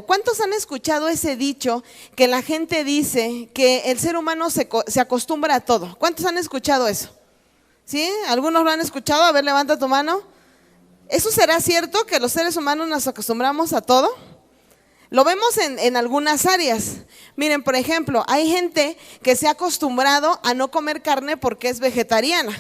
algo. ¿Cuántos han escuchado ese dicho que la gente dice que el ser humano se acostumbra a todo? ¿Cuántos han escuchado eso? ¿Sí? ¿Algunos lo han escuchado? A ver, levanta tu mano. ¿Eso será cierto, que los seres humanos nos acostumbramos a todo? Lo vemos en algunas áreas. Miren, por ejemplo, hay gente que se ha acostumbrado a no comer carne porque es vegetariana,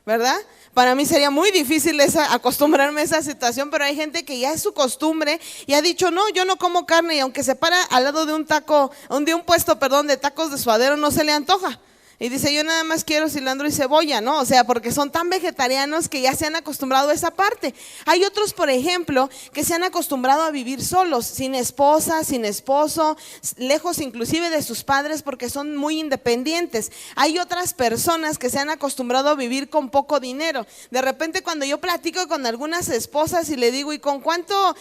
¿verdad? Para mí sería muy difícil acostumbrarme a esa situación, pero hay gente que ya es su costumbre y ha dicho, no, yo no como carne, y aunque se para al lado de un puesto de tacos de suadero, no se le antoja. Y dice, yo nada más quiero cilantro y cebolla, ¿no? O sea, porque son tan vegetarianos que ya se han acostumbrado a esa parte. Hay otros, por ejemplo, que se han acostumbrado a vivir solos, sin esposa, sin esposo, lejos inclusive de sus padres porque son muy independientes. Hay otras personas que se han acostumbrado a vivir con poco dinero. De repente cuando yo platico con algunas esposas y le digo, ¿y con cuánto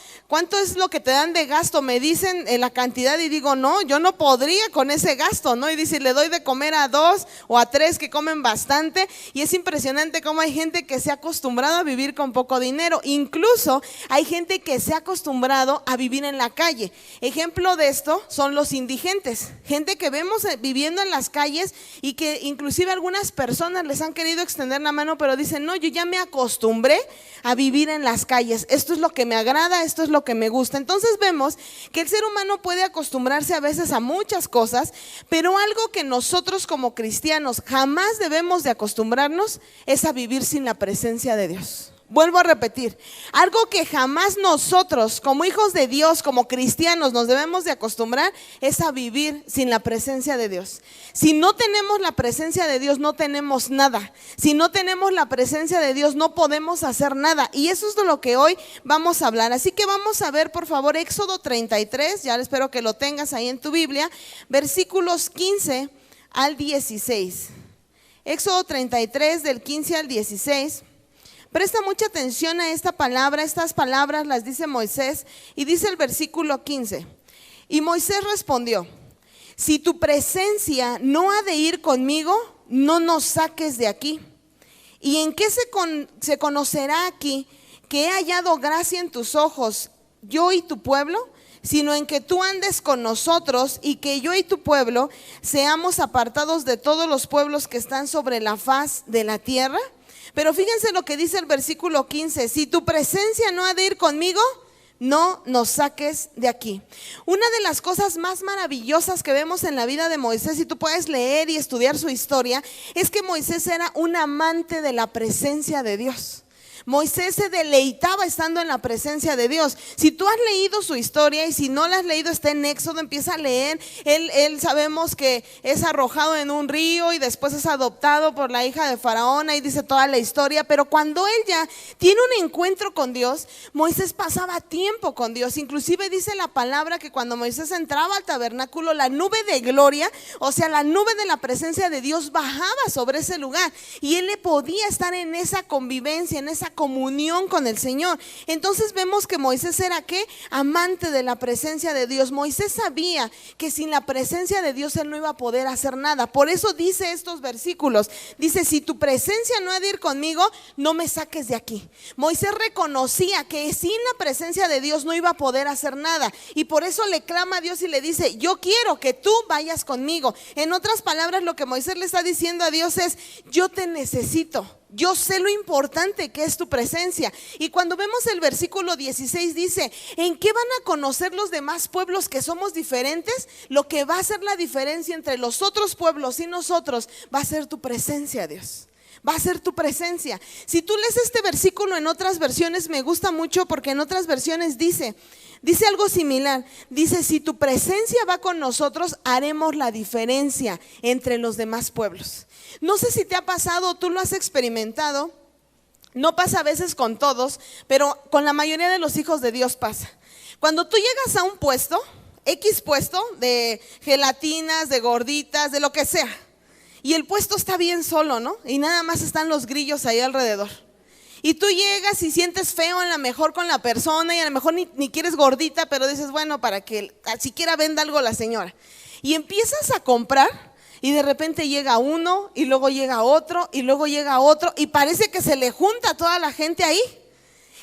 es lo que te dan de gasto? Me dicen la cantidad y digo, no, yo no podría con ese gasto, ¿no? Y dice, le doy de comer a 2 o a 3 que comen bastante, y es impresionante cómo hay gente que se ha acostumbrado a vivir con poco dinero. Incluso hay gente que se ha acostumbrado a vivir en la calle. Ejemplo de esto son los indigentes, gente que vemos viviendo en las calles y que inclusive algunas personas les han querido extender la mano, pero dicen, no, yo ya me acostumbré a vivir en las calles, esto es lo que me agrada, esto es lo que me gusta. Entonces vemos que el ser humano puede acostumbrarse a veces a muchas cosas, pero algo que nosotros como cristianos jamás debemos de acostumbrarnos es a vivir sin la presencia de Dios. Vuelvo a repetir, algo que jamás nosotros como hijos de Dios, como cristianos, nos debemos de acostumbrar es a vivir sin la presencia de Dios. Si no tenemos la presencia de Dios, no tenemos nada. Si no tenemos la presencia de Dios, no podemos hacer nada. Y eso es de lo que hoy vamos a hablar. Así que vamos a ver, por favor, Éxodo 33, ya espero que lo tengas ahí en tu Biblia, versículos 15 al 16. Éxodo 33 del 15 al 16. Presta mucha atención a esta palabra. Estas palabras las dice Moisés y dice el versículo 15. Y Moisés respondió, si tu presencia no ha de ir conmigo, no nos saques de aquí. ¿Y en qué se conocerá aquí que he hallado gracia en tus ojos, yo y tu pueblo? Sino en que tú andes con nosotros y que yo y tu pueblo seamos apartados de todos los pueblos que están sobre la faz de la tierra. Pero fíjense lo que dice el versículo 15, si tu presencia no ha de ir conmigo, no nos saques de aquí. Una de las cosas más maravillosas que vemos en la vida de Moisés, y tú puedes leer y estudiar su historia, es que Moisés era un amante de la presencia de Dios. Moisés se deleitaba estando en la presencia de Dios. Si tú has leído su historia, y si no la has leído, está en Éxodo, empieza a leer. Él sabemos que es arrojado en un río y después es adoptado por la hija de Faraón, ahí dice toda la historia. Pero cuando él ya tiene un encuentro con Dios, Moisés pasaba tiempo con Dios. Inclusive dice la palabra que cuando Moisés entraba al tabernáculo, la nube de gloria, o sea, la nube de la presencia de Dios bajaba sobre ese lugar, y él le podía estar en esa convivencia, en esa comunión con el Señor. Entonces vemos que Moisés era ¿qué? Amante de la presencia de Dios. Moisés sabía que sin la presencia de Dios él no iba a poder hacer nada. Por eso dice estos versículos, dice, si tu presencia no ha de ir conmigo, no me saques de aquí. Moisés reconocía que sin la presencia de Dios no iba a poder hacer nada, y por eso le clama a Dios y le dice, yo quiero que tú vayas conmigo. En otras palabras, lo que Moisés le está diciendo a Dios es, yo te necesito. Yo sé lo importante que es tu presencia. Y cuando vemos el versículo 16 dice, ¿en qué van a conocer los demás pueblos que somos diferentes? Lo que va a hacer la diferencia entre los otros pueblos y nosotros va a ser tu presencia, Dios. Va a ser tu presencia. Si tú lees este versículo en otras versiones, me gusta mucho porque en otras versiones dice algo similar. Dice, si tu presencia va con nosotros, haremos la diferencia entre los demás pueblos. No sé si te ha pasado, tú lo has experimentado. No pasa a veces con todos, pero con la mayoría de los hijos de Dios pasa. Cuando tú llegas a un puesto, X puesto de gelatinas, de gorditas, de lo que sea, y el puesto está bien solo, ¿no? Y nada más están los grillos ahí alrededor. Y tú llegas y sientes feo a lo mejor con la persona, y a lo mejor ni quieres gordita, pero dices, bueno, para que siquiera venda algo la señora. Y empiezas a comprar, y de repente llega uno, y luego llega otro, y luego llega otro, y parece que se le junta toda la gente ahí.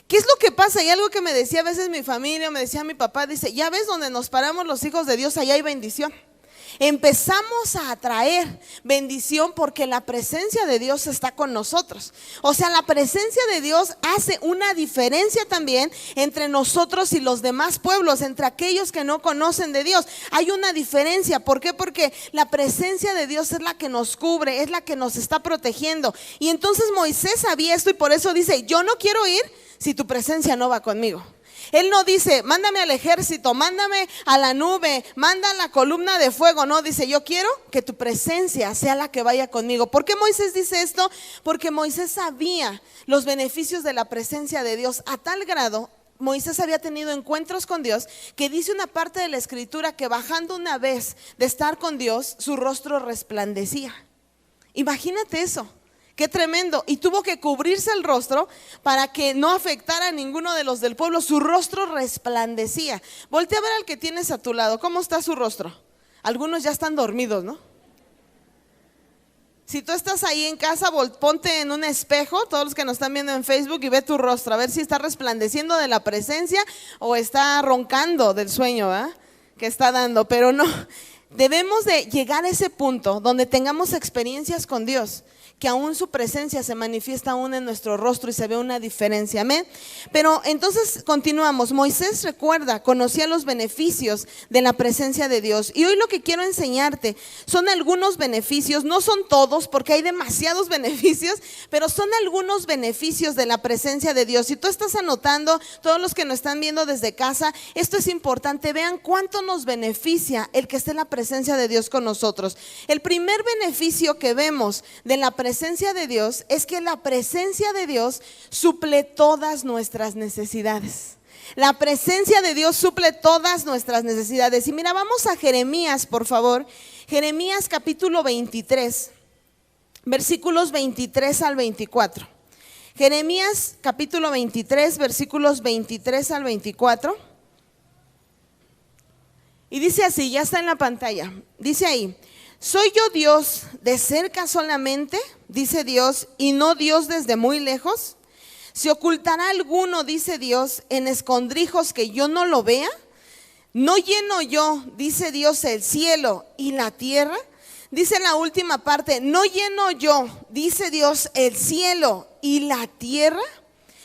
¿Qué es lo que pasa? Y algo que me decía a veces mi familia, me decía mi papá, dice, ya ves donde nos paramos los hijos de Dios, allá hay bendición. Empezamos a atraer bendición porque la presencia de Dios está con nosotros. O sea, la presencia de Dios hace una diferencia también entre nosotros y los demás pueblos, entre aquellos que no conocen de Dios. Hay una diferencia. ¿Por qué? Porque la presencia de Dios es la que nos cubre, es la que nos está protegiendo. Y entonces Moisés sabía esto y por eso dice, yo no quiero ir si tu presencia no va conmigo. Él no dice, mándame al ejército, mándame a la nube, manda la columna de fuego. No, dice, yo quiero que tu presencia sea la que vaya conmigo. ¿Por qué Moisés dice esto? Porque Moisés sabía los beneficios de la presencia de Dios a tal grado. Moisés había tenido encuentros con Dios, que dice una parte de la escritura que bajando una vez de estar con Dios, su rostro resplandecía. Imagínate eso. Qué tremendo. Y tuvo que cubrirse el rostro para que no afectara a ninguno de los del pueblo. Su rostro resplandecía. Voltea a ver al que tienes a tu lado. ¿Cómo está su rostro? Algunos ya están dormidos, ¿no? Si tú estás ahí en casa, ponte en un espejo, todos los que nos están viendo en Facebook, y ve tu rostro, a ver si está resplandeciendo de la presencia o está roncando del sueño, ¿verdad? Que está dando, pero no. Debemos de llegar a ese punto donde tengamos experiencias con Dios, que aún su presencia se manifiesta aún en nuestro rostro y se ve una diferencia, amén. Pero entonces continuamos. Moisés, recuerda, conocía los beneficios de la presencia de Dios, y hoy lo que quiero enseñarte son algunos beneficios, no son todos porque hay demasiados beneficios, pero son algunos beneficios de la presencia de Dios. Si tú estás anotando, todos los que nos están viendo desde casa, esto es importante, vean cuánto nos beneficia el que esté la presencia de Dios con nosotros. El primer beneficio que vemos de la presencia de Dios es que la presencia de Dios suple todas nuestras necesidades. La presencia de Dios suple todas nuestras necesidades. Y mira, vamos a Jeremías, por favor. Jeremías capítulo 23, versículos 23 al 24. Jeremías capítulo 23, versículos 23 al 24. Y dice así, ya está en la pantalla. Dice ahí: ¿soy yo Dios de cerca solamente? Dice Dios, y no Dios desde muy lejos. ¿Se ocultará alguno, dice Dios, en escondrijos que yo no lo vea? ¿No lleno yo, dice Dios, el cielo y la tierra? Dice en la última parte, ¿no lleno yo, dice Dios, el cielo y la tierra?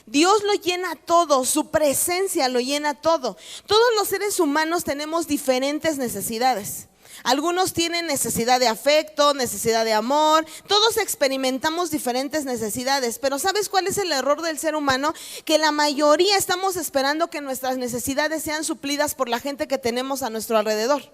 Dios lo llena todo, su presencia lo llena todo. Todos los seres humanos tenemos diferentes necesidades. Algunos tienen necesidad de afecto, necesidad de amor. Todos experimentamos diferentes necesidades, pero ¿sabes cuál es el error del ser humano? Que la mayoría estamos esperando que nuestras necesidades sean suplidas por la gente que tenemos a nuestro alrededor.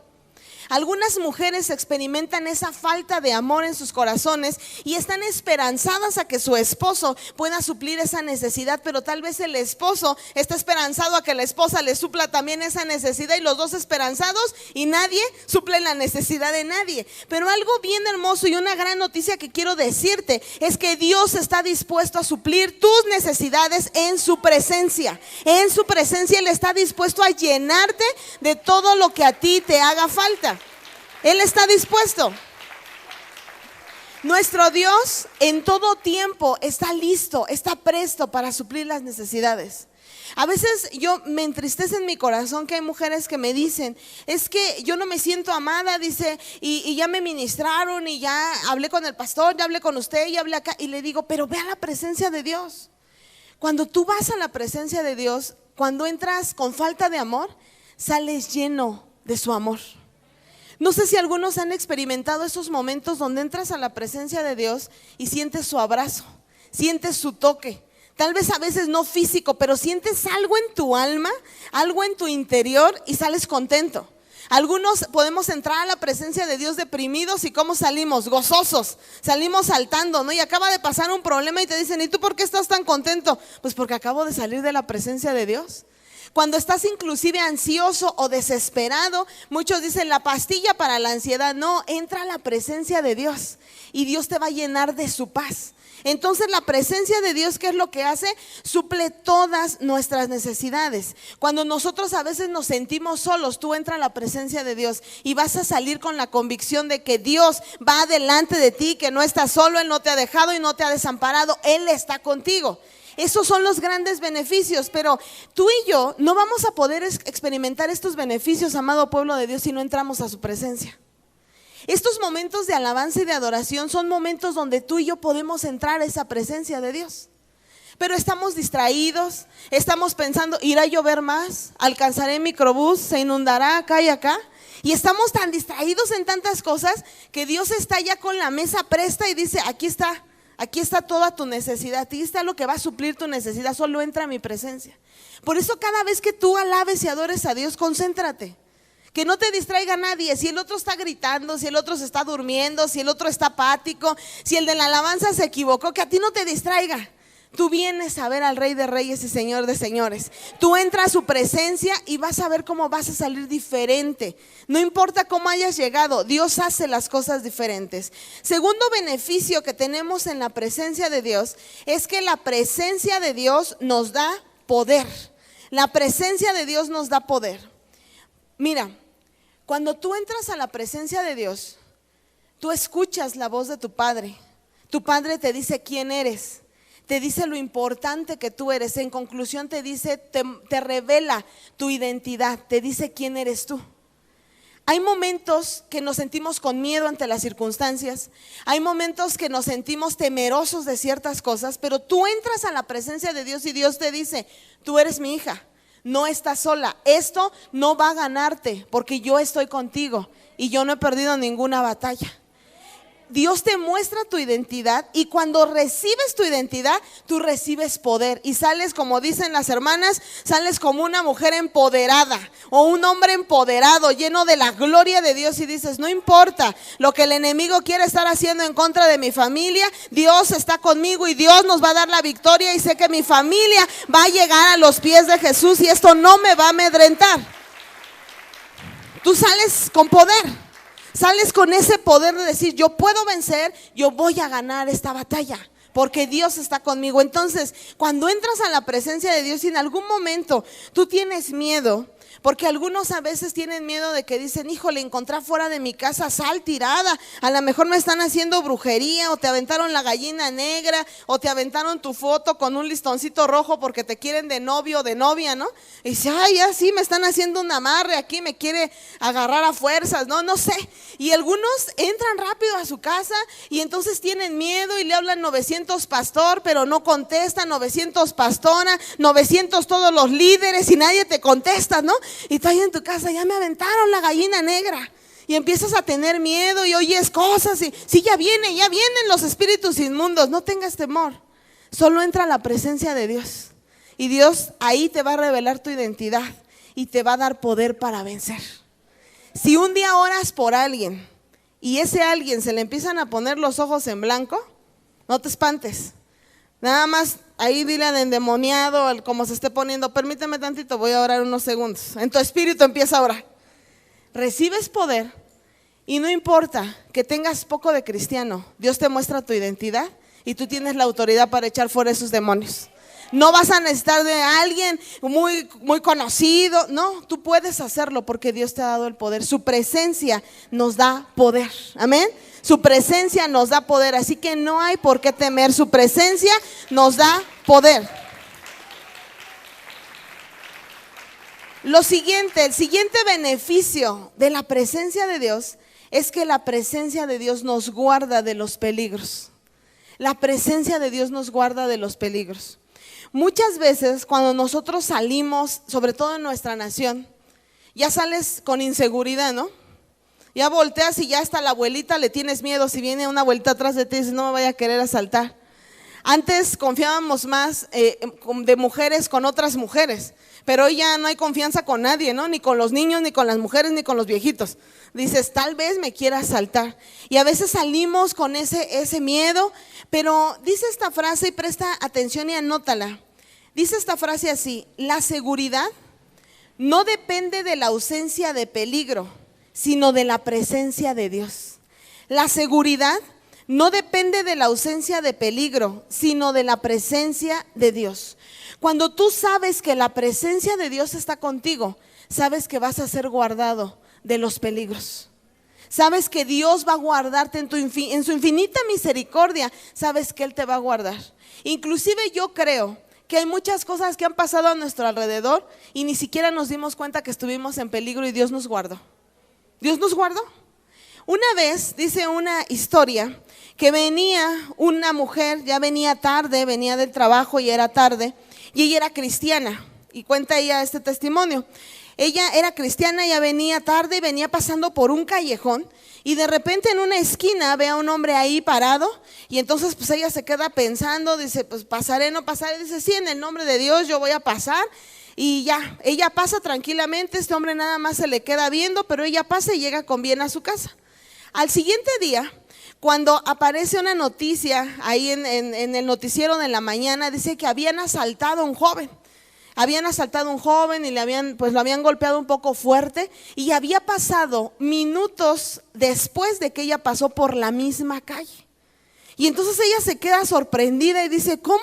Algunas mujeres experimentan esa falta de amor en sus corazones y están esperanzadas a que su esposo pueda suplir esa necesidad, pero tal vez el esposo está esperanzado a que la esposa le supla también esa necesidad, y los dos esperanzados, y nadie suple la necesidad de nadie. Pero algo bien hermoso y una gran noticia que quiero decirte es que Dios está dispuesto a suplir tus necesidades en su presencia. En su presencia Él está dispuesto a llenarte de todo lo que a ti te haga falta. Él está dispuesto. Nuestro Dios en todo tiempo está listo, está presto para suplir las necesidades. A veces yo me entristece en mi corazón que hay mujeres que me dicen, es que yo no me siento amada, dice, y ya me ministraron, y ya hablé con el pastor, ya hablé con usted, ya hablé acá, y le digo, pero ve a la presencia de Dios. Cuando tú vas a la presencia de Dios, cuando entras con falta de amor, sales lleno de su amor. No sé si algunos han experimentado esos momentos donde entras a la presencia de Dios y sientes su abrazo, sientes su toque. Tal vez a veces no físico, pero sientes algo en tu alma, algo en tu interior, y sales contento. Algunos podemos entrar a la presencia de Dios deprimidos, y ¿cómo salimos? Gozosos, salimos saltando, ¿no? Y acaba de pasar un problema y te dicen, ¿y tú por qué estás tan contento? Pues porque acabo de salir de la presencia de Dios. Cuando estás inclusive ansioso o desesperado, muchos dicen la pastilla para la ansiedad. No, entra a la presencia de Dios y Dios te va a llenar de su paz. Entonces la presencia de Dios, ¿qué es lo que hace? Suple todas nuestras necesidades. Cuando nosotros a veces nos sentimos solos, tú entra a la presencia de Dios y vas a salir con la convicción de que Dios va delante de ti, que no estás solo, Él no te ha dejado y no te ha desamparado, Él está contigo. Esos son los grandes beneficios, pero tú y yo no vamos a poder experimentar estos beneficios, amado pueblo de Dios, si no entramos a su presencia. Estos momentos de alabanza y de adoración son momentos donde tú y yo podemos entrar a esa presencia de Dios. Pero estamos distraídos, estamos pensando, ¿irá a llover más? ¿Alcanzaré microbús? ¿Se inundará acá y acá? Y estamos tan distraídos en tantas cosas que Dios está ya con la mesa presta y dice, aquí está toda tu necesidad, aquí está lo que va a suplir tu necesidad, solo entra a mi presencia. Por eso cada vez que tú alabes y adores a Dios, concéntrate. Que no te distraiga nadie, si el otro está gritando, si el otro se está durmiendo, si el otro está apático, si el de la alabanza se equivocó, que a ti no te distraiga. Tú vienes a ver al Rey de Reyes y Señor de Señores. Tú entras a su presencia y vas a ver cómo vas a salir diferente. No importa cómo hayas llegado, Dios hace las cosas diferentes. Segundo beneficio que tenemos en la presencia de Dios es que la presencia de Dios nos da poder. La presencia de Dios nos da poder. Mira, cuando tú entras a la presencia de Dios, tú escuchas la voz de tu Padre. Tu Padre te dice quién eres. Te dice lo importante que tú eres. En conclusión te dice, te revela tu identidad, te dice quién eres tú. Hay momentos que nos sentimos con miedo ante las circunstancias. Hay momentos que nos sentimos temerosos de ciertas cosas, pero tú entras a la presencia de Dios y Dios te dice, tú eres mi hija, no estás sola. Esto no va a ganarte porque yo estoy contigo y yo no he perdido ninguna batalla. Dios te muestra tu identidad y cuando recibes tu identidad, tú recibes poder y sales, como dicen las hermanas, sales como una mujer empoderada o un hombre empoderado, lleno de la gloria de Dios y dices, no importa lo que el enemigo quiera estar haciendo en contra de mi familia, Dios está conmigo y Dios nos va a dar la victoria y sé que mi familia va a llegar a los pies de Jesús y esto no me va a amedrentar. Tú sales con poder. Sales con ese poder de decir, yo puedo vencer, yo voy a ganar esta batalla, porque Dios está conmigo. Entonces, cuando entras a la presencia de Dios y en algún momento tú tienes miedo, porque algunos a veces tienen miedo de que dicen, híjole, encontré fuera de mi casa sal tirada, a lo mejor me están haciendo brujería, o te aventaron la gallina negra, o te aventaron tu foto con un listoncito rojo porque te quieren de novio o de novia, ¿no? Y dice, ay, ya sí, me están haciendo un amarre aquí, me quiere agarrar a fuerzas, no sé. Y algunos entran rápido a su casa y entonces tienen miedo y le hablan 900 pastor, pero no contesta, 900 pastora, 900 todos los líderes y nadie te contesta, ¿no? Y tú ahí en tu casa, ya me aventaron la gallina negra. Y empiezas a tener miedo y oyes cosas y sí, ya vienen los espíritus inmundos. No tengas temor, solo entra a la presencia de Dios y Dios ahí te va a revelar tu identidad y te va a dar poder para vencer. Si un día oras por alguien y ese alguien se le empiezan a poner los ojos en blanco, no te espantes. Nada más ahí dile al endemoniado, como se esté poniendo, permíteme tantito, voy a orar unos segundos. En tu espíritu empieza a orar. Recibes poder y no importa que tengas poco de cristiano, Dios te muestra tu identidad y tú tienes la autoridad para echar fuera esos demonios. No vas a necesitar de alguien muy conocido, no, tú puedes hacerlo porque Dios te ha dado el poder. Su presencia nos da poder, amén. Su presencia nos da poder, así que no hay por qué temer, su presencia nos da poder. El siguiente beneficio de la presencia de Dios es que la presencia de Dios nos guarda de los peligros. La presencia de Dios nos guarda de los peligros. Muchas veces cuando nosotros salimos, sobre todo en nuestra nación, ya sales con inseguridad, ¿no? Ya volteas y ya hasta la abuelita le tienes miedo. Si viene una abuelita atrás de ti y dices, no me vaya a querer asaltar. Antes confiábamos más de mujeres con otras mujeres, pero hoy ya no hay confianza con nadie, ¿no? Ni con los niños, ni con las mujeres, ni con los viejitos. Dices, tal vez me quiera asaltar. Y a veces salimos con ese miedo, pero dice esta frase y presta atención y anótala. Dice esta frase así: la seguridad no depende de la ausencia de peligro, sino de la presencia de Dios. La seguridad no depende de la ausencia de peligro, sino de la presencia de Dios. Cuando tú sabes que la presencia de Dios está contigo, sabes que vas a ser guardado de los peligros. Sabes que Dios va a guardarte en su infinita misericordia, sabes que Él te va a guardar. Inclusive yo creo que hay muchas cosas que han pasado a nuestro alrededor y ni siquiera nos dimos cuenta que estuvimos en peligro y Dios nos guardó? Dios nos guardó. Una vez dice una historia que venía una mujer, ya venía tarde, venía del trabajo y era tarde, y ella era cristiana, y cuenta ella este testimonio. Ella era cristiana, ya venía tarde y venía pasando por un callejón, y de repente en una esquina ve a un hombre ahí parado, y entonces pues ella se queda pensando, dice pues pasaré, no pasaré, dice sí, en el nombre de Dios yo voy a pasar. Y ya, ella pasa tranquilamente, este hombre nada más se le queda viendo, pero ella pasa y llega con bien a su casa. Al siguiente día, cuando aparece una noticia ahí en el noticiero de la mañana, dice que habían asaltado a un joven. Habían asaltado a un joven y lo habían golpeado un poco fuerte, y había pasado minutos después de que ella pasó por la misma calle. Y entonces ella se queda sorprendida y dice, ¿cómo?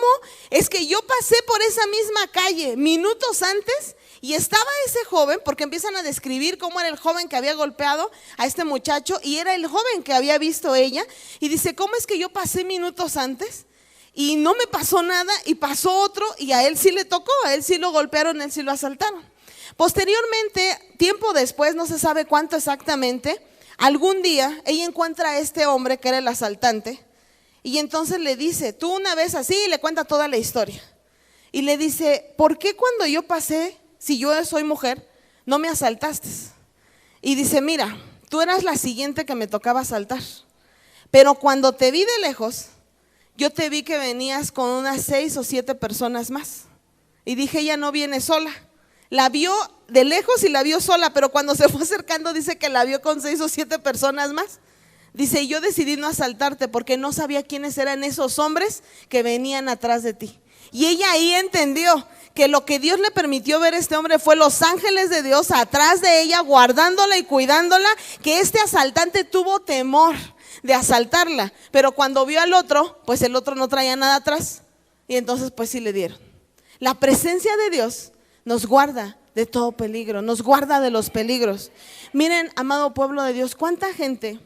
Es que yo pasé por esa misma calle minutos antes y estaba ese joven, porque empiezan a describir cómo era el joven que había golpeado a este muchacho y era el joven que había visto ella. Y dice, ¿cómo es que yo pasé minutos antes y no me pasó nada y pasó otro y a él sí le tocó, a él sí lo golpearon, a él sí lo asaltaron? Posteriormente, tiempo después, no se sabe cuánto exactamente, algún día ella encuentra a este hombre que era el asaltante. Y entonces le dice, tú una vez así, y le cuenta toda la historia. Y le dice, ¿por qué cuando yo pasé, si yo soy mujer, no me asaltaste? Y dice, mira, tú eras la siguiente que me tocaba asaltar. Pero cuando te vi de lejos, yo te vi que venías con unas 6 o 7 personas más. Y dije, ella no viene sola. La vio de lejos y la vio sola, pero cuando se fue acercando dice que la vio con 6 o 7 personas más. Dice, y yo decidí no asaltarte porque no sabía quiénes eran esos hombres que venían atrás de ti. Y ella ahí entendió que lo que Dios le permitió ver a este hombre fue los ángeles de Dios atrás de ella, guardándola y cuidándola, que este asaltante tuvo temor de asaltarla, pero cuando vio al otro, pues el otro no traía nada atrás, y entonces pues sí le dieron. La presencia de Dios nos guarda de todo peligro, nos guarda de los peligros. Miren, amado pueblo de Dios, cuánta gente.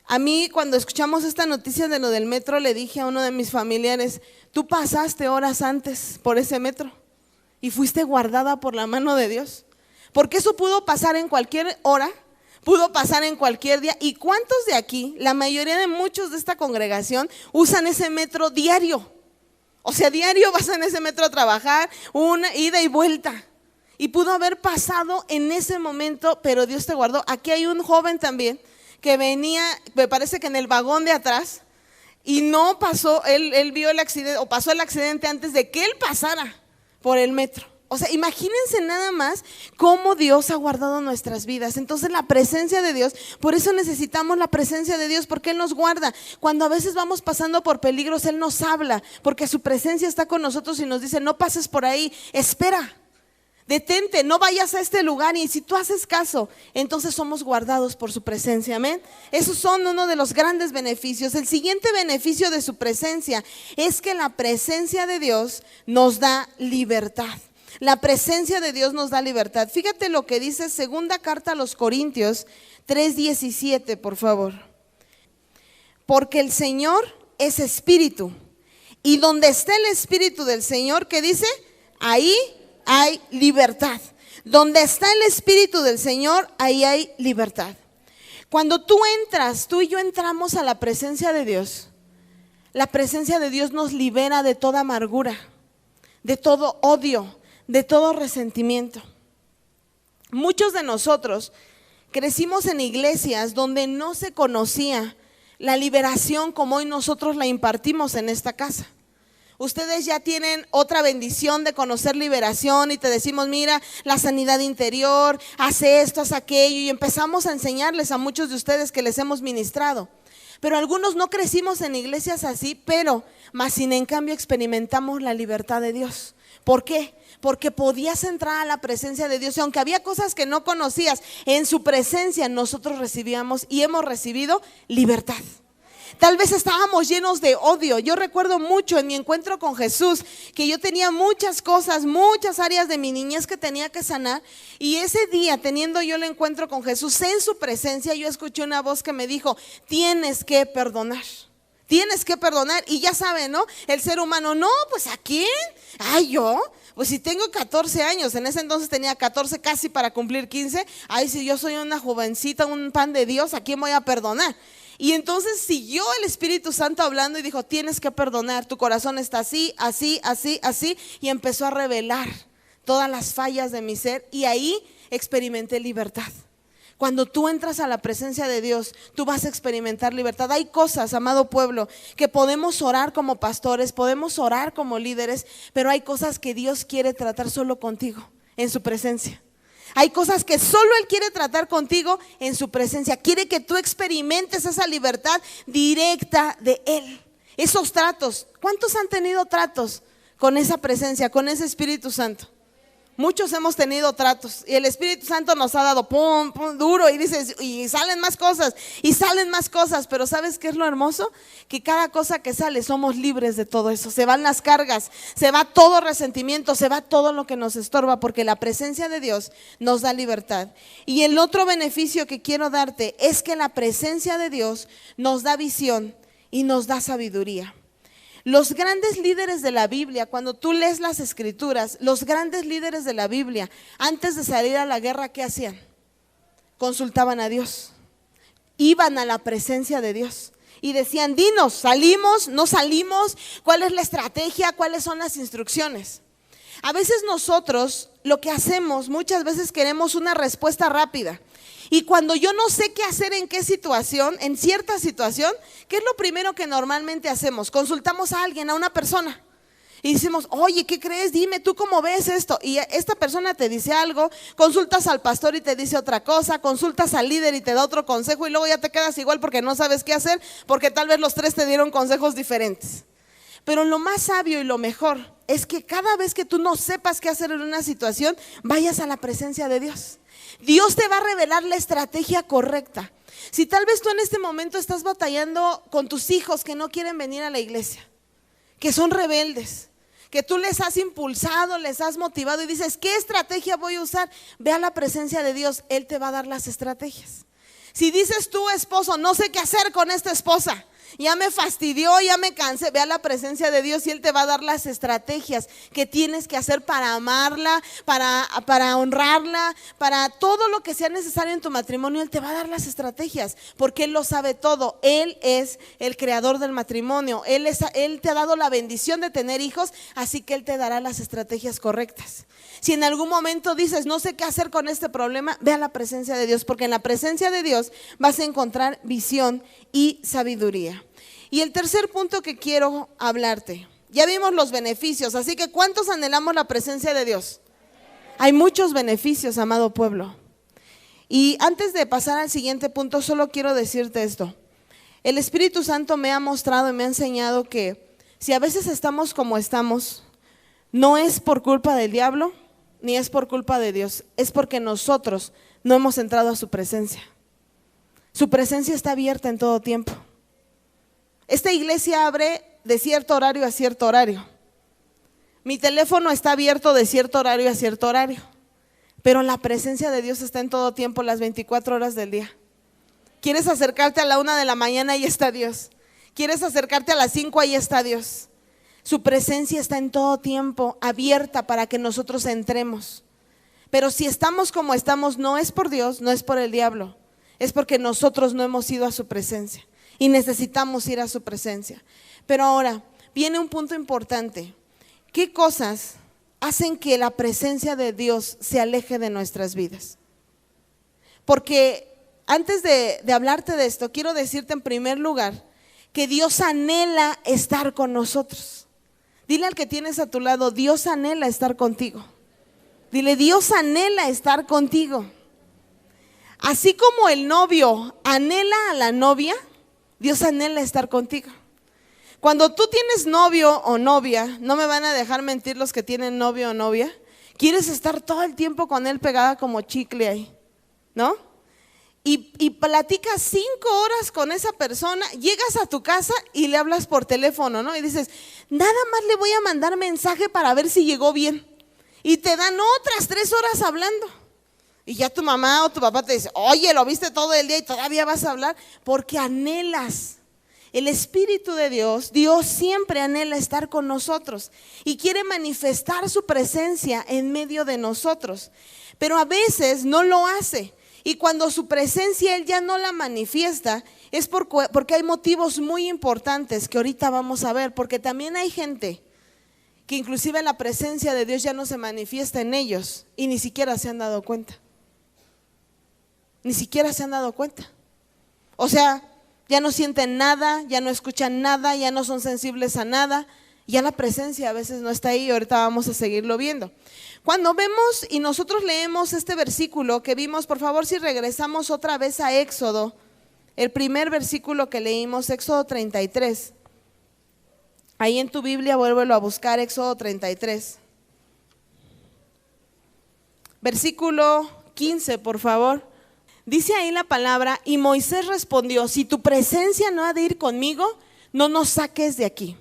A mí cuando escuchamos esta noticia de lo del metro, le dije a uno de mis familiares, tú pasaste horas antes por ese metro y fuiste guardada por la mano de Dios, porque eso pudo pasar en cualquier hora, pudo pasar en cualquier día. ¿Y cuántos de aquí, la mayoría de muchos de esta congregación, usan ese metro diario? O sea, diario vas en ese metro a trabajar, una ida y vuelta. Y pudo haber pasado en ese momento, pero Dios te guardó. Aquí hay un joven también que venía, me parece que en el vagón de atrás, y no pasó, él vio el accidente, o pasó el accidente antes de que él pasara por el metro. O sea, imagínense nada más cómo Dios ha guardado nuestras vidas. Entonces la presencia de Dios, por eso necesitamos la presencia de Dios, porque Él nos guarda. Cuando a veces vamos pasando por peligros, Él nos habla, porque su presencia está con nosotros y nos dice, no pases por ahí, espera. Detente, no vayas a este lugar, y si tú haces caso, entonces somos guardados por su presencia, amén. Esos son uno de los grandes beneficios. El siguiente beneficio de su presencia es que la presencia de Dios nos da libertad. La presencia de Dios nos da libertad. Fíjate lo que dice segunda carta a los Corintios 3:17, por favor. Porque el Señor es espíritu, y donde esté el espíritu del Señor, ¿qué dice? Ahí hay libertad. Donde está el espíritu del Señor, ahí hay libertad. Cuando tú y yo entramos a la presencia de Dios, la presencia de Dios nos libera de toda amargura, de todo odio, de todo resentimiento. Muchos de nosotros crecimos en iglesias donde no se conocía la liberación como hoy nosotros la impartimos en esta casa. Ustedes ya tienen otra bendición de conocer liberación, y te decimos, mira, la sanidad interior, hace esto, haz aquello, y empezamos a enseñarles a muchos de ustedes que les hemos ministrado. Pero algunos no crecimos en iglesias así, pero más sin en cambio experimentamos la libertad de Dios. ¿Por qué? Porque podías entrar a la presencia de Dios, y aunque había cosas que no conocías, en su presencia nosotros recibíamos y hemos recibido libertad. Tal vez estábamos llenos de odio. Yo recuerdo mucho en mi encuentro con Jesús que yo tenía muchas cosas, muchas áreas de mi niñez que tenía que sanar, y ese día, teniendo yo el encuentro con Jesús en su presencia, yo escuché una voz que me dijo, tienes que perdonar. tienes que perdonar. Y ya saben, ¿no? El ser humano, no, pues ¿a quién? Ay, yo, pues si tengo 14 años, en ese entonces tenía 14 casi para cumplir 15, ay, si yo soy una jovencita, un pan de Dios, ¿a quién voy a perdonar? Y entonces siguió el Espíritu Santo hablando y dijo, tienes que perdonar, tu corazón está así, así, así, así, y empezó a revelar todas las fallas de mi ser, y ahí experimenté libertad. Cuando tú entras a la presencia de Dios, tú vas a experimentar libertad. Hay cosas, amado pueblo, que podemos orar como pastores, podemos orar como líderes, pero hay cosas que Dios quiere tratar solo contigo, en su presencia. Hay cosas que solo Él quiere tratar contigo en su presencia. Quiere que tú experimentes esa libertad directa de Él. Esos tratos, ¿cuántos han tenido tratos con esa presencia, con ese Espíritu Santo? Muchos hemos tenido tratos y el Espíritu Santo nos ha dado pum, pum, duro, y dices, y salen más cosas, y salen más cosas. Pero ¿sabes qué es lo hermoso? Que cada cosa que sale somos libres de todo eso. Se van las cargas, se va todo resentimiento, se va todo lo que nos estorba, porque la presencia de Dios nos da libertad. Y el otro beneficio que quiero darte es que la presencia de Dios nos da visión y nos da sabiduría. Los grandes líderes de la Biblia, cuando tú lees las escrituras, los grandes líderes de la Biblia, antes de salir a la guerra, ¿qué hacían? Consultaban a Dios, iban a la presencia de Dios y decían, dinos, ¿salimos? ¿No salimos? ¿Cuál es la estrategia? ¿Cuáles son las instrucciones? A veces nosotros lo que hacemos, muchas veces queremos una respuesta rápida. Y cuando yo no sé qué hacer en qué situación, en cierta situación, ¿qué es lo primero que normalmente hacemos? Consultamos a alguien, a una persona, y decimos, oye, ¿qué crees? Dime, ¿tú cómo ves esto? Y esta persona te dice algo, consultas al pastor y te dice otra cosa, consultas al líder y te da otro consejo, y luego ya te quedas igual porque no sabes qué hacer, porque tal vez los tres te dieron consejos diferentes. Pero lo más sabio y lo mejor es que cada vez que tú no sepas qué hacer en una situación, vayas a la presencia de Dios. Dios te va a revelar la estrategia correcta. Si tal vez tú en este momento estás batallando con tus hijos que no quieren venir a la iglesia, que son rebeldes, que tú les has impulsado, les has motivado y dices, ¿qué estrategia voy a usar? Ve a la presencia de Dios, Él te va a dar las estrategias. Si dices tú, esposo, no sé qué hacer con esta esposa, ya me fastidió, ya me cansé, ve a la presencia de Dios y Él te va a dar las estrategias que tienes que hacer para amarla, para honrarla, para todo lo que sea necesario en tu matrimonio. Él te va a dar las estrategias porque Él lo sabe todo. Él es el creador del matrimonio. Él te ha dado la bendición de tener hijos, así que Él te dará las estrategias correctas. Si en algún momento dices, no sé qué hacer con este problema, ve a la presencia de Dios, porque en la presencia de Dios vas a encontrar visión y sabiduría. Y el tercer punto que quiero hablarte, ya vimos los beneficios, así que ¿cuántos anhelamos la presencia de Dios? Hay muchos beneficios, amado pueblo. Y antes de pasar al siguiente punto, solo quiero decirte esto. El Espíritu Santo me ha mostrado y me ha enseñado que si a veces estamos como estamos, no es por culpa del diablo, ni es por culpa de Dios, es porque nosotros no hemos entrado a su presencia. Su presencia está abierta en todo tiempo. Esta iglesia abre de cierto horario a cierto horario. Mi teléfono está abierto de cierto horario a cierto horario. Pero la presencia de Dios está en todo tiempo, las 24 horas del día. ¿Quieres acercarte a la 1 de la mañana? Ahí está Dios. ¿Quieres acercarte a las 5? Ahí está Dios. Su presencia está en todo tiempo, abierta para que nosotros entremos. Pero si estamos como estamos, no es por Dios, no es por el diablo. Es porque nosotros no hemos ido a su presencia y necesitamos ir a su presencia. Pero ahora viene un punto importante. ¿Qué cosas hacen que la presencia de Dios se aleje de nuestras vidas? Porque antes de hablarte de esto, quiero decirte en primer lugar que Dios anhela estar con nosotros. Dile al que tienes a tu lado, Dios anhela estar contigo. Dile, Dios anhela estar contigo. Así como el novio anhela a la novia, Dios anhela estar contigo. Cuando tú tienes novio o novia, no me van a dejar mentir los que tienen novio o novia, quieres estar todo el tiempo con él pegada como chicle ahí, ¿no? Y platicas 5 horas con esa persona, llegas a tu casa y le hablas por teléfono, ¿no? Y dices, nada más le voy a mandar mensaje para ver si llegó bien. Y te dan otras 3 horas hablando. Y ya tu mamá o tu papá te dice, oye, lo viste todo el día y todavía vas a hablar, porque anhelas El Espíritu de Dios, Dios siempre anhela estar con nosotros y quiere manifestar su presencia en medio de nosotros, pero a veces no lo hace. Y cuando su presencia Él ya no la manifiesta, es porque hay motivos muy importantes que ahorita vamos a ver, porque también hay gente que inclusive la presencia de Dios ya no se manifiesta en ellos y ni siquiera se han dado cuenta. Ni siquiera se han dado cuenta. O sea, ya no sienten nada, ya no escuchan nada, ya no son sensibles a nada. Ya la presencia a veces no está ahí, ahorita vamos a seguirlo viendo. Cuando vemos y nosotros leemos este versículo que vimos, por favor, si regresamos otra vez a Éxodo, el primer versículo que leímos, Éxodo 33. Ahí en tu Biblia, vuélvelo a buscar, Éxodo 33. Versículo 15, por favor. Dice ahí la palabra: y Moisés respondió, si tu presencia no ha de ir conmigo, no nos saques de aquí.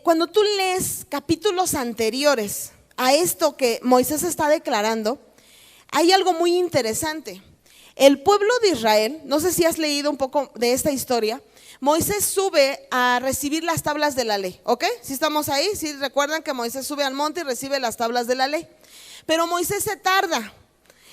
Cuando tú lees capítulos anteriores a esto que Moisés está declarando, hay algo muy interesante. El pueblo de Israel, no sé si has leído un poco de esta historia, Moisés sube a recibir las tablas de la ley, ¿ok? ¿Sí estamos ahí? ¿Sí recuerdan que Moisés sube al monte y recibe las tablas de la ley? Pero Moisés se tarda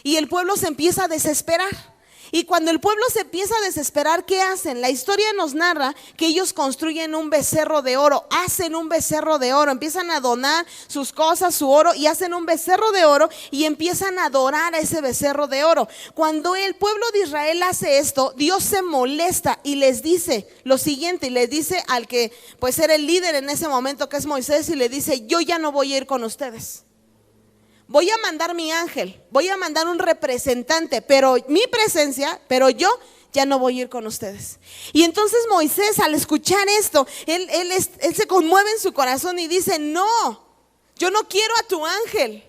y el pueblo se empieza a desesperar. Y cuando el pueblo se empieza a desesperar, ¿qué hacen? La historia nos narra que ellos construyen un becerro de oro, hacen un becerro de oro, empiezan a donar sus cosas, su oro, y hacen un becerro de oro y empiezan a adorar a ese becerro de oro. Cuando el pueblo de Israel hace esto, Dios se molesta y les dice lo siguiente, y les dice al que pues era el líder en ese momento, que es Moisés, y le dice: yo ya no voy a ir con ustedes. Voy a mandar mi ángel, voy a mandar un representante, pero mi presencia, pero yo ya no voy a ir con ustedes. Y entonces Moisés, al escuchar esto, él se conmueve en su corazón y dice: no, yo no quiero a tu ángel,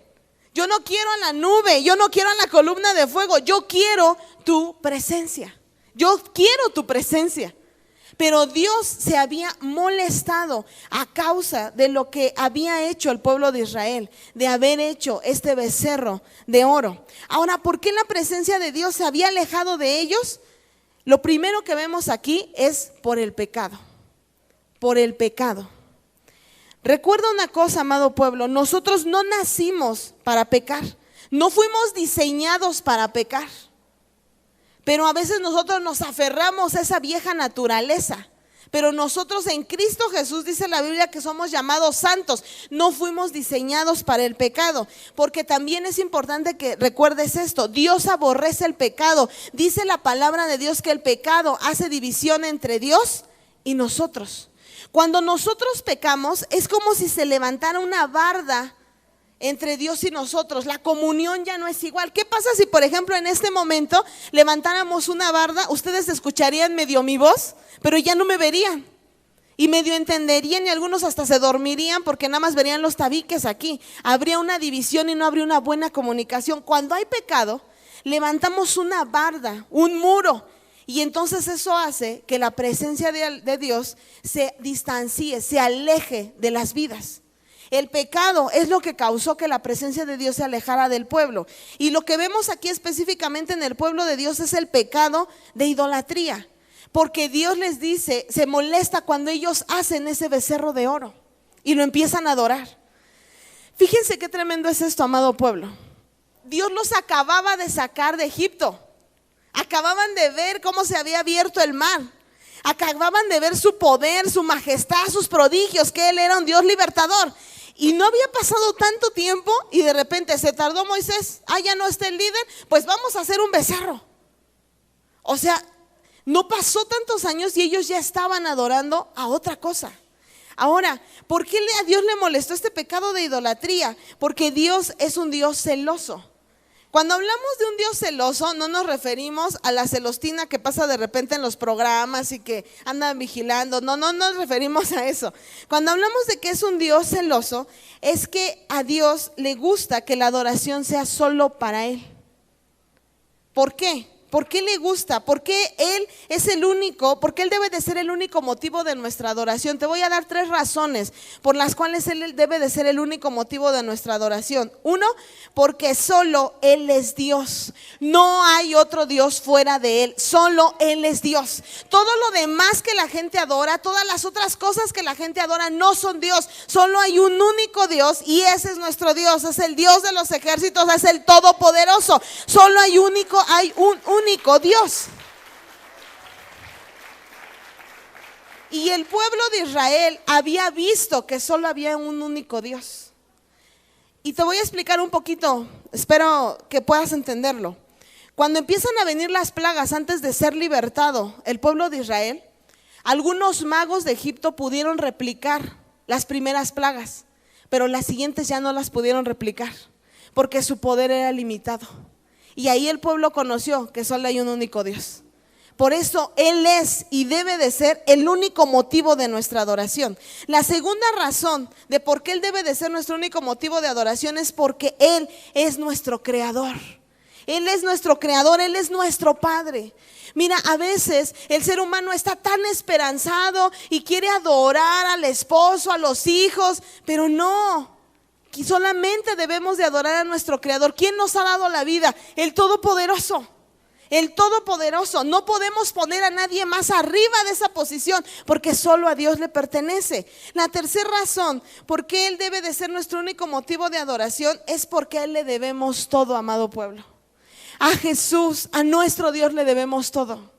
yo no quiero a la nube, yo no quiero a la columna de fuego, yo quiero tu presencia, yo quiero tu presencia. Pero Dios se había molestado a causa de lo que había hecho el pueblo de Israel, de haber hecho este becerro de oro. Ahora, ¿por qué la presencia de Dios se había alejado de ellos? Lo primero que vemos aquí es por el pecado. Por el pecado. Recuerda una cosa, amado pueblo, nosotros no nacimos para pecar, no fuimos diseñados para pecar. Pero a veces nosotros nos aferramos a esa vieja naturaleza. Pero nosotros en Cristo Jesús, dice la Biblia, que somos llamados santos. No fuimos diseñados para el pecado. Porque también es importante que recuerdes esto: Dios aborrece el pecado. Dice la palabra de Dios que el pecado hace división entre Dios y nosotros. Cuando nosotros pecamos, es como si se levantara una barda entre Dios y nosotros. La comunión ya no es igual. ¿Qué pasa si, por ejemplo, en este momento levantáramos una barda? Ustedes escucharían medio mi voz, pero ya no me verían, y medio entenderían, y algunos hasta se dormirían porque nada más verían los tabiques aquí. Habría una división y no habría una buena comunicación. Cuando hay pecado, levantamos una barda, un muro, y entonces eso hace que la presencia de Dios se distancie, se aleje de las vidas. El pecado es lo que causó que la presencia de Dios se alejara del pueblo. Y lo que vemos aquí específicamente en el pueblo de Dios es el pecado de idolatría. Porque Dios les dice, se molesta cuando ellos hacen ese becerro de oro y lo empiezan a adorar. Fíjense qué tremendo es esto, amado pueblo. Dios los acababa de sacar de Egipto. Acababan de ver cómo se había abierto el mar. Acababan de ver su poder, su majestad, sus prodigios, que Él era un Dios libertador. Y no había pasado tanto tiempo y de repente se tardó Moisés. Ya no está el líder, pues vamos a hacer un becerro. O sea, no pasó tantos años y ellos ya estaban adorando a otra cosa. Ahora, ¿por qué a Dios le molestó este pecado de idolatría? Porque Dios es un Dios celoso. Cuando hablamos de un Dios celoso, no nos referimos a la celostina que pasa de repente en los programas y que andan vigilando. No nos referimos a eso. Cuando hablamos de que es un Dios celoso, es que a Dios le gusta que la adoración sea solo para Él. ¿Por qué? ¿Por qué le gusta? ¿Por qué Él es el único? ¿Por qué Él debe de ser el único motivo de nuestra adoración? Te voy a dar 3 razones por las cuales Él debe de ser el único motivo de nuestra adoración. 1, porque solo Él es Dios. No hay otro Dios fuera de Él. Solo Él es Dios. Todo lo demás que la gente adora, todas las otras cosas que la gente adora no son Dios. Solo hay un único Dios y ese es nuestro Dios. Es el Dios de los ejércitos, es el Todopoderoso. Solo hay un único Dios. Y el pueblo de Israel había visto que solo había un único Dios. Y te voy a explicar un poquito, espero que puedas entenderlo. Cuando empiezan a venir las plagas antes de ser libertado el pueblo de Israel, algunos magos de Egipto pudieron replicar las primeras plagas, pero las siguientes ya no las pudieron replicar porque su poder era limitado. Y ahí el pueblo conoció que solo hay un único Dios. Por eso Él es y debe de ser el único motivo de nuestra adoración. La segunda razón de por qué Él debe de ser nuestro único motivo de adoración es porque Él es nuestro creador. Él es nuestro creador, Él es nuestro Padre. Mira, a veces el ser humano está tan esperanzado y quiere adorar al esposo, a los hijos, pero no. Solamente debemos de adorar a nuestro Creador. ¿Quién nos ha dado la vida? El Todopoderoso. El Todopoderoso. No podemos poner a nadie más arriba de esa posición porque solo a Dios le pertenece. La tercera razón por qué Él debe de ser nuestro único motivo de adoración es porque a Él le debemos todo, amado pueblo. A Jesús, a nuestro Dios le debemos todo.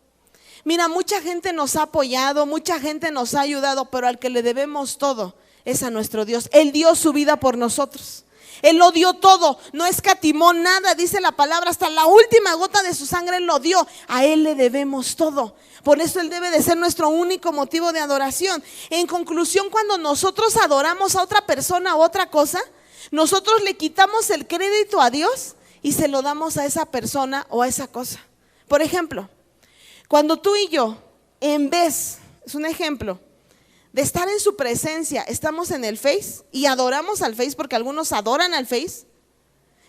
Mira, mucha gente nos ha apoyado, mucha gente nos ha ayudado, pero al que le debemos todo es a nuestro Dios. Él dio su vida por nosotros. Él lo dio todo, no escatimó nada, dice la palabra, hasta la última gota de su sangre Él lo dio. A Él le debemos todo. Por eso Él debe de ser nuestro único motivo de adoración. En conclusión, cuando nosotros adoramos a otra persona o otra cosa, nosotros le quitamos el crédito a Dios y se lo damos a esa persona o a esa cosa. Por ejemplo, cuando tú y yo, en vez, es un ejemplo, de estar en su presencia, estamos en el Face y adoramos al Face, porque algunos adoran al Face.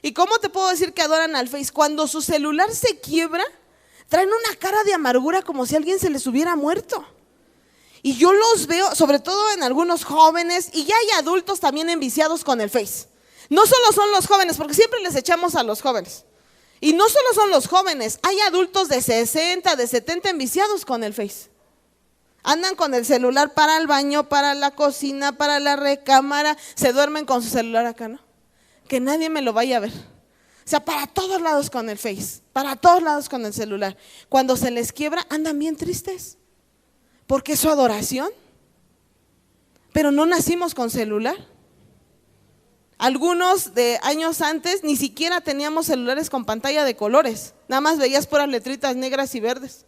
¿Y cómo te puedo decir que adoran al Face? Cuando su celular se quiebra, traen una cara de amargura como si alguien se les hubiera muerto. Y yo los veo, sobre todo en algunos jóvenes, y ya hay adultos también enviciados con el Face. No solo son los jóvenes, porque siempre les echamos a los jóvenes. Y no solo son los jóvenes, hay adultos de 60, de 70 enviciados con el Face. Andan con el celular para el baño, para la cocina, para la recámara, se duermen con su celular acá, ¿no? Que nadie me lo vaya a ver. O sea, para todos lados con el Face, para todos lados con el celular. Cuando se les quiebra, andan bien tristes, porque es su adoración. Pero no nacimos con celular. Algunos de años antes ni siquiera teníamos celulares con pantalla de colores, nada más veías puras letritas negras y verdes.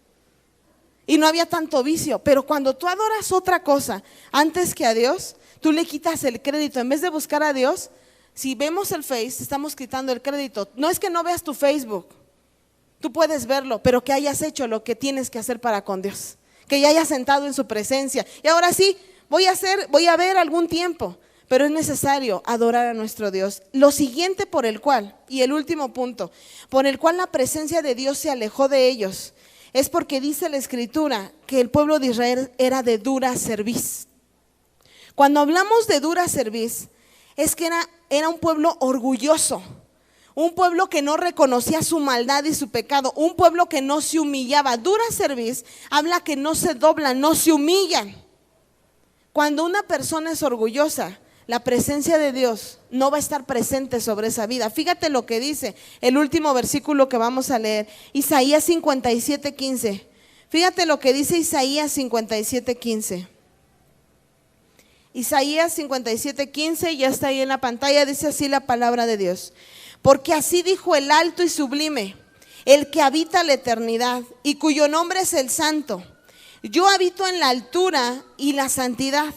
Y no había tanto vicio, pero cuando tú adoras otra cosa antes que a Dios, tú le quitas el crédito. En vez de buscar a Dios, si vemos el Face, estamos quitando el crédito. No es que no veas tu Facebook, tú puedes verlo, pero que hayas hecho lo que tienes que hacer para con Dios, que ya hayas sentado en su presencia. Y ahora sí, voy a ver algún tiempo, pero es necesario adorar a nuestro Dios. Lo siguiente por el cual, y el último punto, por el cual la presencia de Dios se alejó de ellos, es porque dice la Escritura que el pueblo de Israel era de dura cerviz. Cuando hablamos de dura cerviz, es que era un pueblo orgulloso, un pueblo que no reconocía su maldad y su pecado, un pueblo que no se humillaba. Dura cerviz habla que no se doblan, no se humillan. Cuando una persona es orgullosa, la presencia de Dios no va a estar presente sobre esa vida. Fíjate lo que dice el último versículo que vamos a leer, Isaías 57:15. Fíjate lo que dice Isaías 57:15. Isaías 57:15, ya está ahí en la pantalla, dice así la palabra de Dios. Porque así dijo el alto y sublime, el que habita la eternidad y cuyo nombre es el Santo. Yo habito en la altura y la santidad,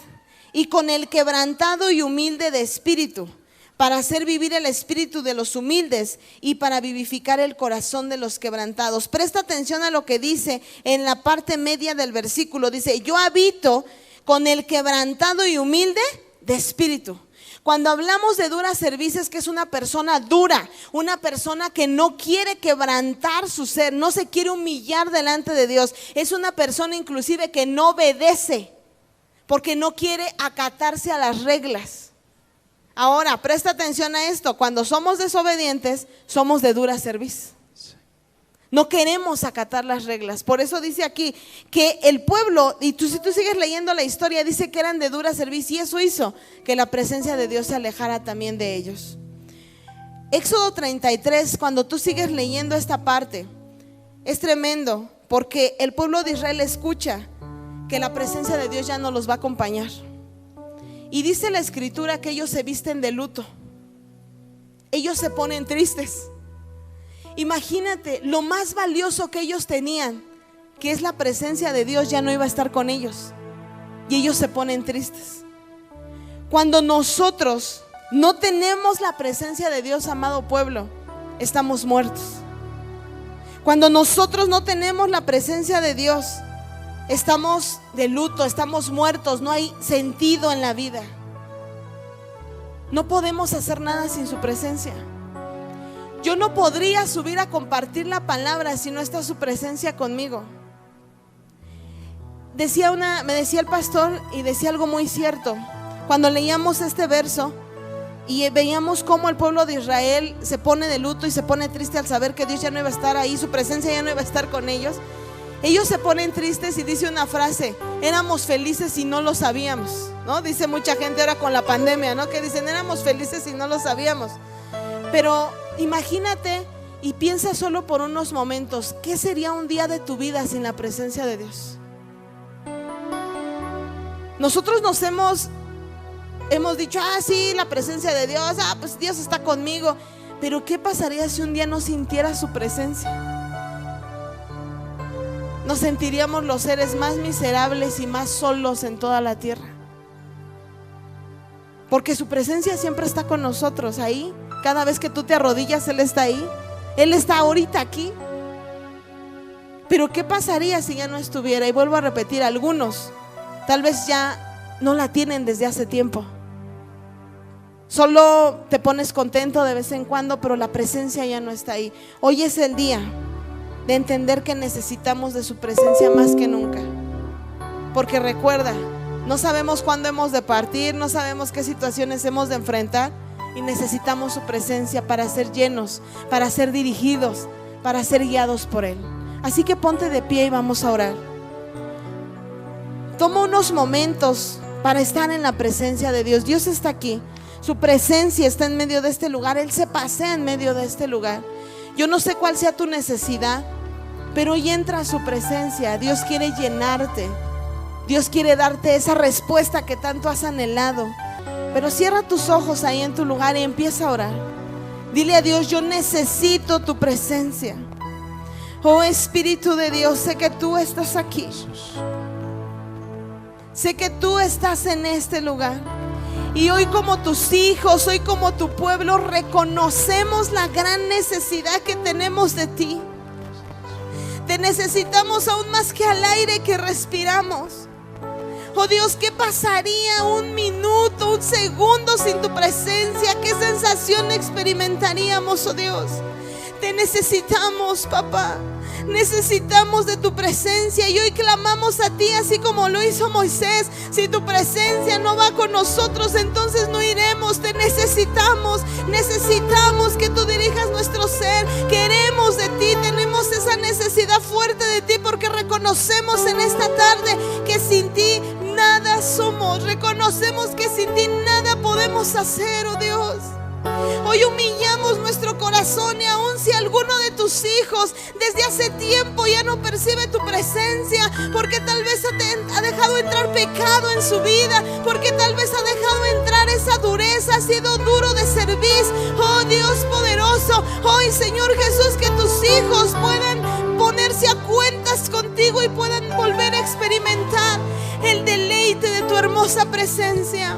y con el quebrantado y humilde de espíritu, para hacer vivir el espíritu de los humildes y para vivificar el corazón de los quebrantados. Presta atención a lo que dice en la parte media del versículo. Dice, yo habito con el quebrantado y humilde de espíritu. Cuando hablamos de dura cerviz es que es una persona dura, una persona que no quiere quebrantar su ser, no se quiere humillar delante de Dios. Es una persona inclusive que no obedece porque no quiere acatarse a las reglas. Ahora, presta atención a esto, cuando somos desobedientes, somos de dura cerviz. No queremos acatar las reglas. Por eso dice aquí que el pueblo, y si tú sigues leyendo la historia, dice que eran de dura cerviz, y eso hizo que la presencia de Dios se alejara también de ellos. Éxodo 33, cuando tú sigues leyendo esta parte, es tremendo, porque el pueblo de Israel escucha que la presencia de Dios ya no los va a acompañar. Y dice la escritura que ellos se visten de luto, ellos se ponen tristes. Imagínate, lo más valioso que ellos tenían, que es la presencia de Dios, ya no iba a estar con ellos. Y ellos se ponen tristes. Cuando nosotros no tenemos la presencia de Dios, amado pueblo, estamos muertos. Cuando nosotros no tenemos la presencia de Dios, estamos de luto, estamos muertos, no hay sentido en la vida. No podemos hacer nada sin su presencia. Yo no podría subir a compartir la palabra si no está su presencia conmigo. Me decía el pastor y decía algo muy cierto. Cuando leíamos este verso y veíamos cómo el pueblo de Israel se pone de luto y se pone triste al saber que Dios ya no iba a estar ahí, su presencia ya no iba a estar con ellos. Ellos se ponen tristes y dice una frase: éramos felices y no lo sabíamos, ¿no? Dice mucha gente ahora con la pandemia, ¿no? Que dicen éramos felices y no lo sabíamos. Pero imagínate y piensa solo por unos momentos, ¿qué sería un día de tu vida sin la presencia de Dios? Nosotros hemos dicho, sí, la presencia de Dios, pues Dios está conmigo. Pero ¿qué pasaría si un día no sintiera su presencia? Nos sentiríamos los seres más miserables y más solos en toda la tierra. Porque su presencia siempre está con nosotros ahí. Cada vez que tú te arrodillas, Él está ahí. Él está ahorita aquí. Pero ¿qué pasaría si ya no estuviera? Y vuelvo a repetir, algunos tal vez ya no la tienen desde hace tiempo. Solo te pones contento de vez en cuando, pero la presencia ya no está ahí. Hoy es el día de entender que necesitamos de su presencia más que nunca. Porque recuerda, no sabemos cuándo hemos de partir, no sabemos qué situaciones hemos de enfrentar, y necesitamos su presencia para ser llenos, para ser dirigidos, para ser guiados por Él. Así que ponte de pie y vamos a orar. Toma unos momentos para estar en la presencia de Dios. Dios está aquí, su presencia está en medio de este lugar, Él se pasea en medio de este lugar. Yo no sé cuál sea tu necesidad, pero hoy entra a su presencia. Dios quiere llenarte, Dios quiere darte esa respuesta que tanto has anhelado. Pero cierra tus ojos ahí en tu lugar y empieza a orar. Dile a Dios: yo necesito tu presencia. Oh Espíritu de Dios, sé que tú estás aquí. Sé que tú estás en este lugar. Y hoy, como tus hijos, hoy como tu pueblo, reconocemos la gran necesidad que tenemos de ti. Te necesitamos aún más que al aire que respiramos. Oh Dios, ¿qué pasaría un minuto, un segundo sin tu presencia? ¿Qué sensación experimentaríamos, oh Dios? Te necesitamos, papá. Necesitamos de tu presencia y hoy clamamos a ti así como lo hizo Moisés. Si tu presencia no va con nosotros, entonces no iremos. Te necesitamos, necesitamos que tú dirijas nuestro ser. Queremos de ti, tenemos esa necesidad fuerte de ti, porque reconocemos en esta tarde que sin ti nada somos. Reconocemos que sin ti nada podemos hacer, oh Dios. Hoy humillamos nuestro corazón, y aun si alguno de tus hijos desde hace tiempo ya no percibe tu presencia, porque tal vez ha dejado entrar pecado en su vida, porque tal vez ha dejado entrar esa dureza, ha sido duro de servir. Oh Dios poderoso, hoy Señor Jesús, que tus hijos puedan ponerse a cuentas contigo y puedan volver a experimentar el deleite de tu hermosa presencia.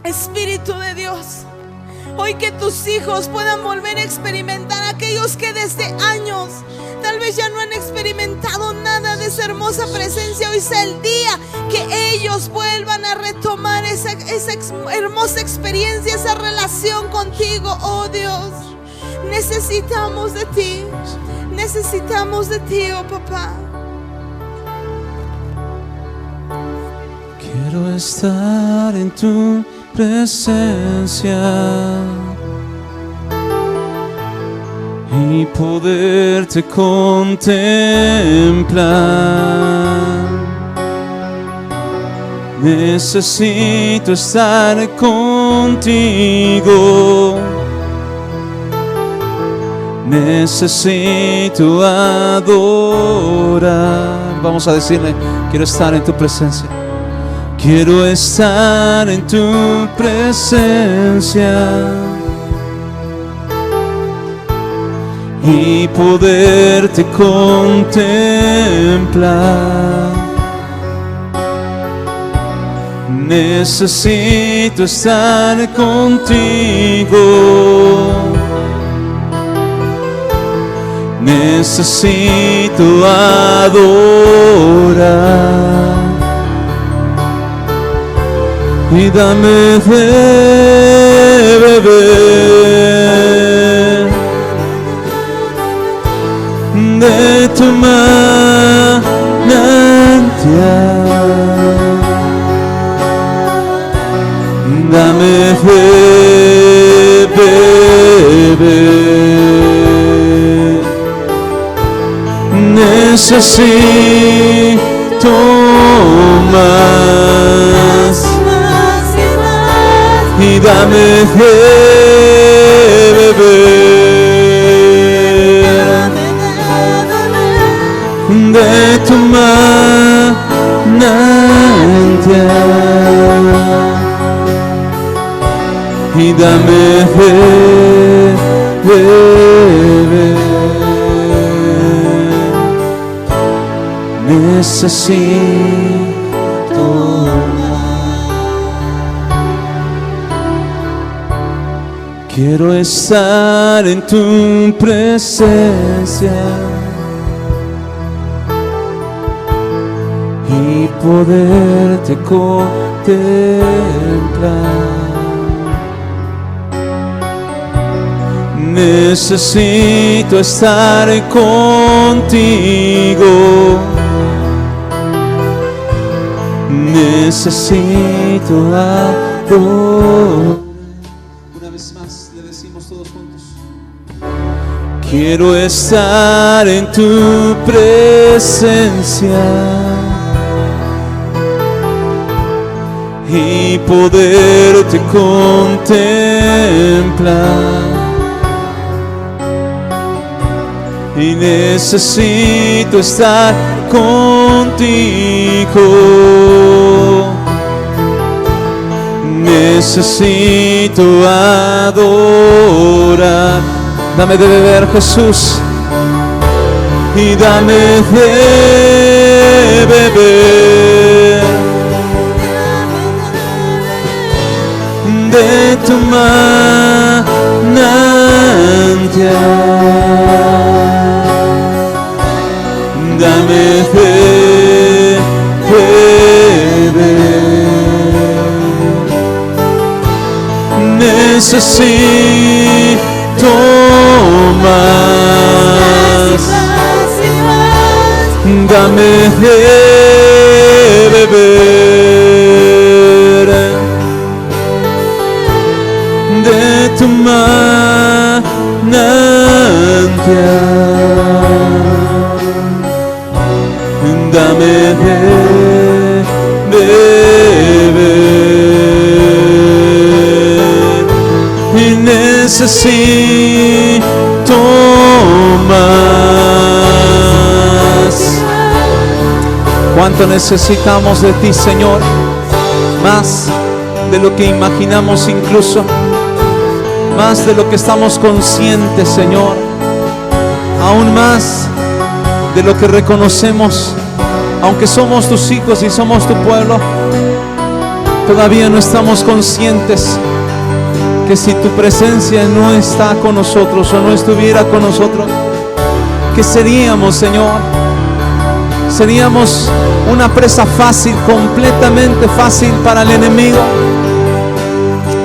Espíritu de Dios, hoy que tus hijos puedan volver a experimentar, aquellos que desde años tal vez vez ya no han experimentado nada de esa hermosa presencia, hoy sea el día que ellos vuelvan a retomar esa hermosa experiencia, esa relación contigo, oh Dios. Necesitamos de ti, oh papá. Quiero estar en tu presencia y poderte contemplar. Necesito estar contigo. Necesito adorar. Vamos a decirle: quiero estar en tu presencia. Quiero estar en tu presencia y poderte contemplar. Necesito estar contigo. Necesito adorar. Y dame de beber de tu manantial. Dame de beber. Necesito más. Y dame de beber de tu manantial. Y dame de beber. Necesito. Quiero estar en tu presencia y poderte contemplar. Necesito estar contigo. Necesito adorar. Le decimos todos juntos: quiero estar en tu presencia y poderte contemplar. Y necesito estar contigo. Necesito adorar. Dame de beber, Jesús, y dame de beber de tu manantial. Dame de beber. Necesito más. Dame de beber de tu manantial. Dame de beber. Y necesito más. ¿Cuánto necesitamos de ti, Señor? Más de lo que imaginamos, incluso más de lo que estamos conscientes, Señor. Aún más de lo que reconocemos. Aunque somos tus hijos y somos tu pueblo, todavía no estamos conscientes que si tu presencia no está con nosotros o no estuviera con nosotros, que seríamos, Señor. Seríamos una presa fácil, completamente fácil para el enemigo.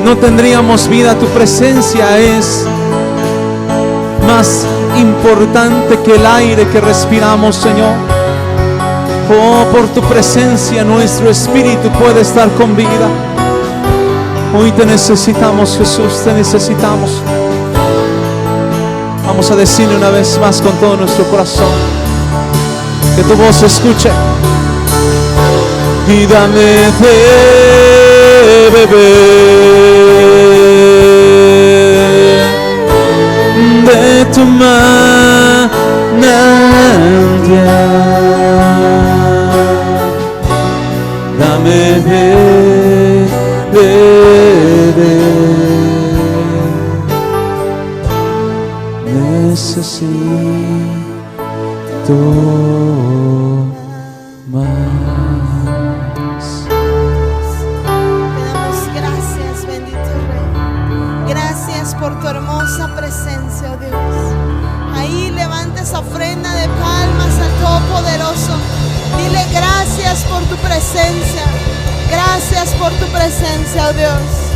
No tendríamos vida. Tu presencia es más importante que el aire que respiramos, Señor. Oh, por tu presencia nuestro espíritu puede estar con vida. Hoy te necesitamos, Jesús, te necesitamos. Vamos a decirle una vez más con todo nuestro corazón. Que tu voz se escuche. Y dame de beber de tu manantial. Dame de beber. Necesito más. Te damos gracias, bendito Rey. Gracias por tu hermosa presencia, oh Dios. Ahí levanta esa ofrenda de palmas al Todopoderoso. Dile gracias por tu presencia. Gracias por tu presencia, oh Dios.